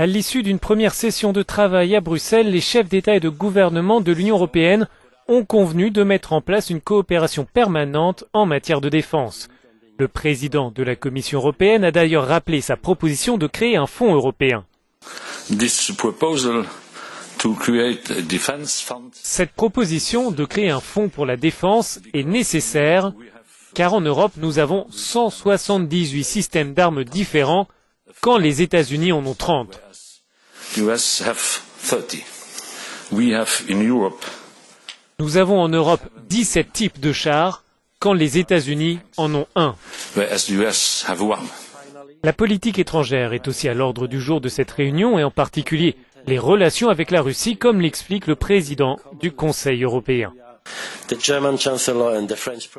À l'issue d'une première session de travail à Bruxelles, les chefs d'État et de gouvernement de l'Union européenne ont convenu de mettre en place une coopération permanente en matière de défense. Le président de la Commission européenne a d'ailleurs rappelé sa proposition de créer un fonds européen. Cette proposition de créer un fonds pour la défense est nécessaire car en Europe, nous avons 178 systèmes d'armes différents quand les États-Unis en ont 30. Nous avons en Europe 17 types de chars quand les États-Unis en ont un. La politique étrangère est aussi à l'ordre du jour de cette réunion et en particulier les relations avec la Russie, comme l'explique le président du Conseil européen.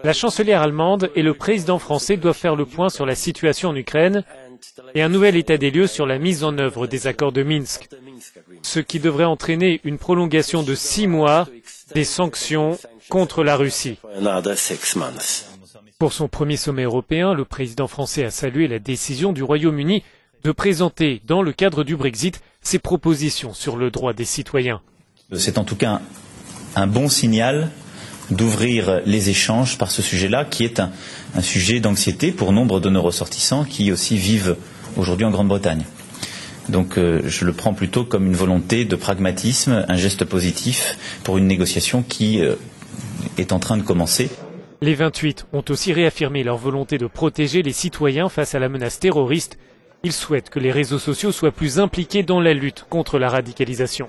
La chancelière allemande et le président français doivent faire le point sur la situation en Ukraine et un nouvel état des lieux sur la mise en œuvre des accords de Minsk, ce qui devrait entraîner une prolongation de 6 mois des sanctions contre la Russie. Pour son premier sommet européen, le président français a salué la décision du Royaume-Uni de présenter, dans le cadre du Brexit, ses propositions sur le droit des citoyens. C'est en tout cas un bon signal d'ouvrir les échanges par ce sujet-là, qui est un sujet d'anxiété pour nombre de nos ressortissants qui aussi vivent aujourd'hui en Grande-Bretagne. Donc je le prends plutôt comme une volonté de pragmatisme, un geste positif pour une négociation qui est en train de commencer. Les 28 ont aussi réaffirmé leur volonté de protéger les citoyens face à la menace terroriste. Ils souhaitent que les réseaux sociaux soient plus impliqués dans la lutte contre la radicalisation.